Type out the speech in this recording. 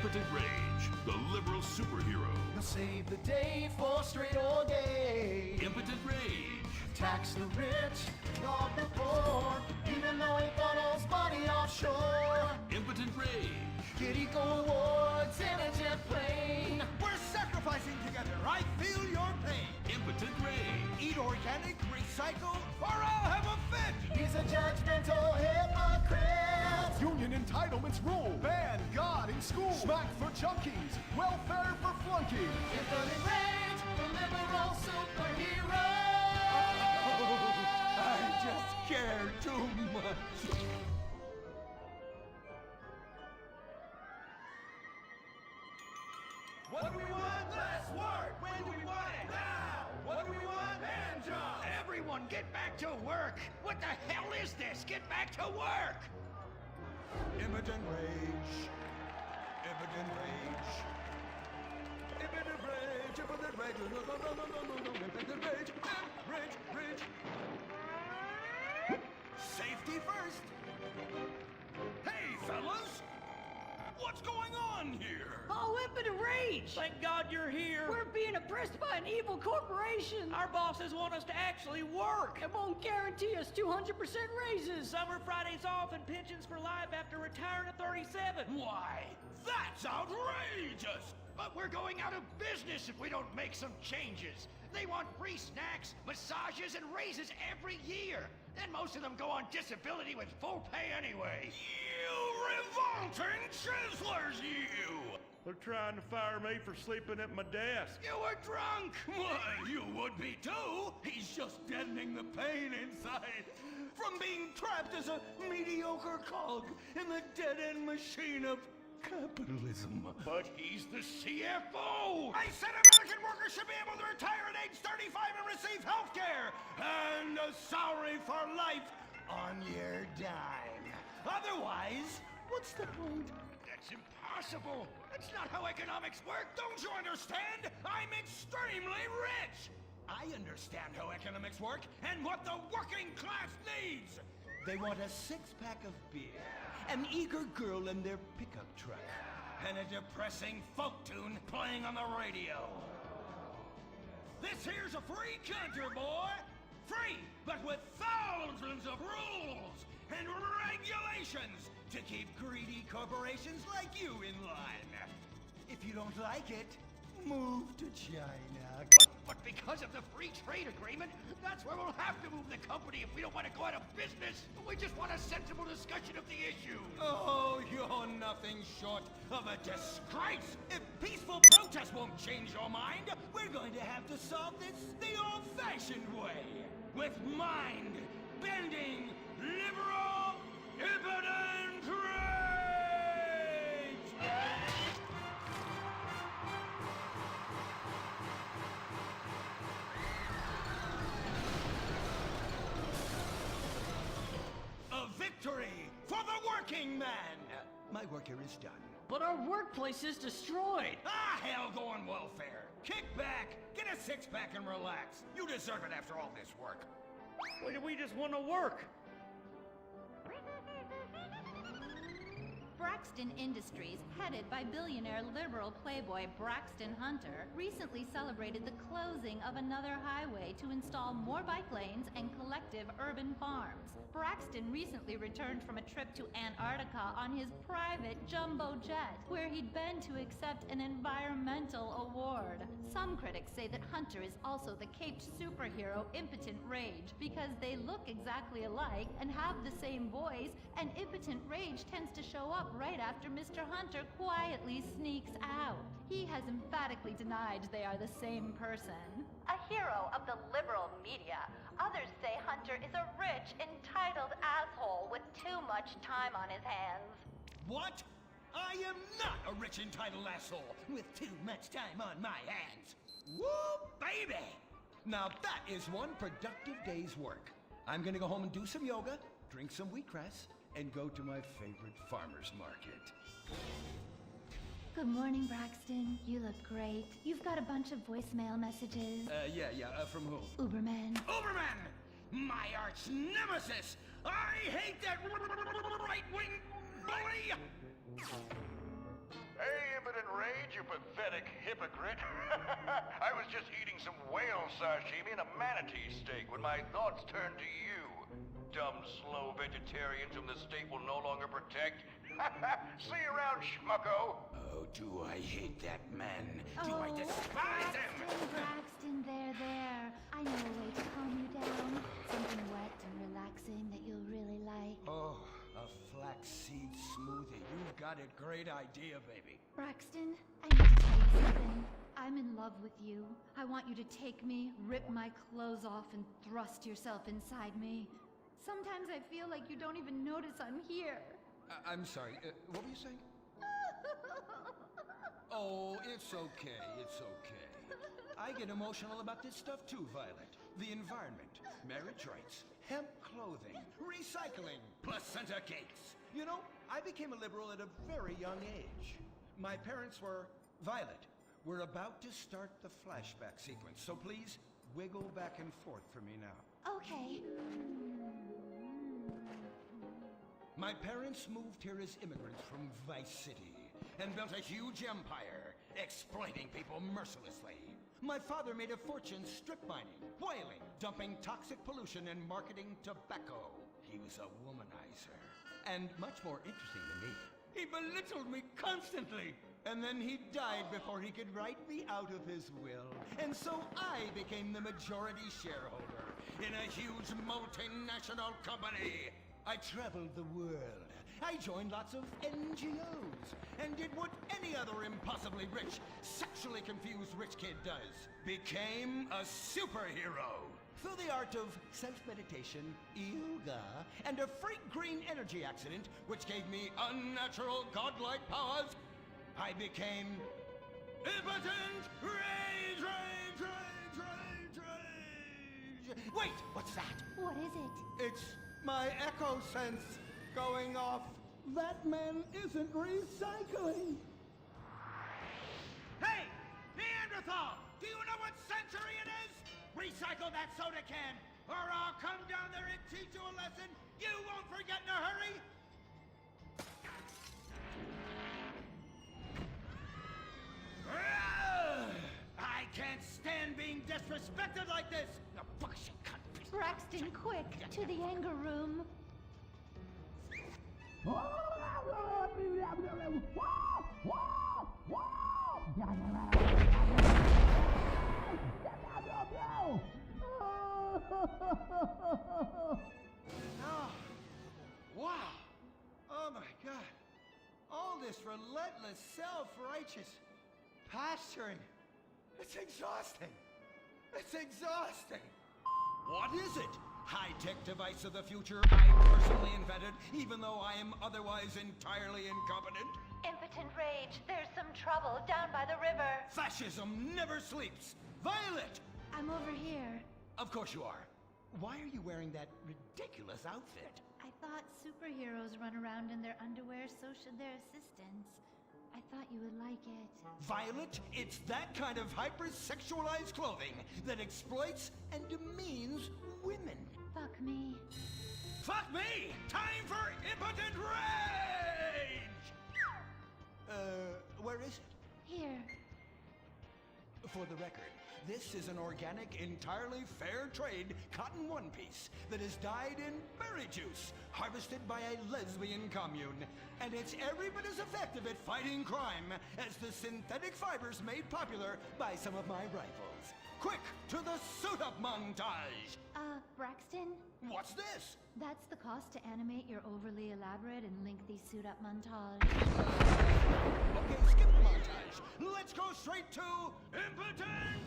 Impotent Rage, the liberal superhero. He'll save the day for straight or gay. Impotent Rage. Tax the rich, rob the poor, even though he funnels money offshore. Impotent Rage. Get eco awards in a jet plane. We're sacrificing together. I feel your pain. Impotent Rage. Eat organic, recycle, or I'll have a fit. He's a judgmental hypocrite. Union entitlements rule. Ban God in school. Smack for junkies. Welfare for flunkies. Impotent Rage, the liberal superhero. I just care too much. What do we want? Less work. When do we want it? Now. What do we want? Hand jobs. Everyone get back to work! What the hell is this? Get back to work! Impotent rage. Impotent rage. Impotent rage. Impotent rage. Impotent rage. Rage. Rage. Safety first. Hey, fellas! What's going on here? Oh, Impotent Rage! Thank God you're here. We're being oppressed by an evil corporation. Our bosses want us to actually work. It won't guarantee us 200% raises. Summer Fridays off and pensions for life after retiring at 37. Why? That's outrageous! But we're going out of business if we don't make some changes. They want free snacks, massages, and raises every year. And most of them go on disability with full pay anyway. You revolting chiselers, you! They're trying to fire me for sleeping at my desk. You were drunk! Why, you would be too! He's just deadening the pain inside from being trapped as a mediocre cog in the dead-end machine of capitalism. But he's the CFO! I said American workers should be able to retire at age 35 and receive health care! And a salary for life on your dime. Otherwise, what's the point? That's impossible! That's not how economics work, don't you understand? I'm extremely rich! I understand how economics work and what the working class needs! They want a six-pack of beer, an eager girl in their pickup truck, and a depressing folk tune playing on the radio. This here's a free country, boy! Free, but with thousands of rules and regulations to keep greedy corporations like you in line. If you don't like it, move to China. But because of the free trade agreement, that's where we'll have to move the company if we don't want to go out of business. We just want a sensible discussion of the issue. Oh, you're nothing short of a disgrace. If peaceful protest won't change your mind, we're going to have to solve this the old-fashioned way. With mind-bending, liberal, impotent rage! A victory for the working man! My work here is done. But our workplace is destroyed. Ah, hell, go on welfare. Kick back, get a six-pack and relax. You deserve it after all this work. We just want to work. Braxton Industries, headed by billionaire liberal playboy Braxton Hunter, recently celebrated the closing of another highway to install more bike lanes and collective urban farms. Braxton recently returned from a trip to Antarctica on his private jumbo jet, where he'd been to accept an environmental award. Some critics say that Hunter is also the caped superhero Impotent Rage because they look exactly alike and have the same voice, and Impotent Rage tends to show up right after Mr. Hunter quietly sneaks out. He has emphatically denied they are the same person. A hero of the liberal media, others say Hunter is a rich, entitled asshole with too much time on his hands. What? I am not a rich, entitled asshole with too much time on my hands. Woo, baby! Now that is one productive day's work. I'm gonna go home and do some yoga, drink some wheatgrass, and go to my favorite farmer's market. Good morning, Braxton. You look great. You've got a bunch of voicemail messages. From who? Uberman. Uberman! My arch nemesis! I hate that right-wing bully! Hey, Rage, you pathetic hypocrite. I was just eating some whale sashimi and a manatee steak when my thoughts turned to you. Dumb, slow vegetarians whom the state will no longer protect. See you around, schmucko. Oh, do I hate that man. Do I despise him? Braxton, there. I know a way to calm you down. Something wet and relaxing that you'll really like. Oh, a flaxseed smoothie. You've got a great idea, baby. Braxton, I need to tell you something. I'm in love with you. I want you to take me, rip my clothes off, and thrust yourself inside me. Sometimes I feel like you don't even notice I'm here. I'm sorry, what were you saying? Oh, it's okay, it's okay. I get emotional about this stuff too, Violet. The environment, marriage rights, hemp clothing, recycling, placenta cakes. You know, I became a liberal at a very young age. My parents were... Violet, we're about to start the flashback sequence, so please wiggle back and forth for me now. Okay. My parents moved here as immigrants from Vice City and built a huge empire, exploiting people mercilessly. My father made a fortune strip mining, whaling, dumping toxic pollution and marketing tobacco. He was a womanizer. And much more interesting than me, he belittled me constantly. And then he died before he could write me out of his will. And so I became the majority shareholder in a huge multinational company. I traveled the world. I joined lots of NGOs and did what any other impossibly rich, sexually confused rich kid does. Became a superhero. Through the art of self-meditation, yoga, and a freak green energy accident, which gave me unnatural godlike powers, I became Impotent Rage, Rage, Rage, Rage, Rage. Wait, what's that? What is it? It's my echo sense going off. That man isn't recycling. Hey, Neanderthal! Do you know what century it is? Recycle that soda can, or I'll come down there and teach you a lesson you won't forget in a hurry! I can't stand being disrespected like this! Now, fuck shit, cunt. Braxton, quick, to the anger room. Oh, wow. Oh my God. All this relentless, self-righteous pasturing. It's exhausting. It's exhausting. What is it? High-tech device of the future I personally invented, even though I am otherwise entirely incompetent? Impotent Rage, there's some trouble down by the river. Fascism never sleeps. Violet! I'm over here. Of course you are. Why are you wearing that ridiculous outfit? I thought superheroes run around in their underwear, so should their assistants. I thought you would like it. Violet, it's that kind of hypersexualized clothing that exploits and demeans women. Fuck me. Fuck me! Time for Impotent Rage! Where is it? Here. For the record, this is an organic, entirely fair trade cotton one piece that is dyed in berry juice, harvested by a lesbian commune. And it's every bit as effective at fighting crime as the synthetic fibers made popular by some of my rivals. Quick, to the suit-up montage! Braxton? What's this? That's the cost to animate your overly elaborate and lengthy suit-up montage. Okay, skip the montage. Let's go straight to Impotent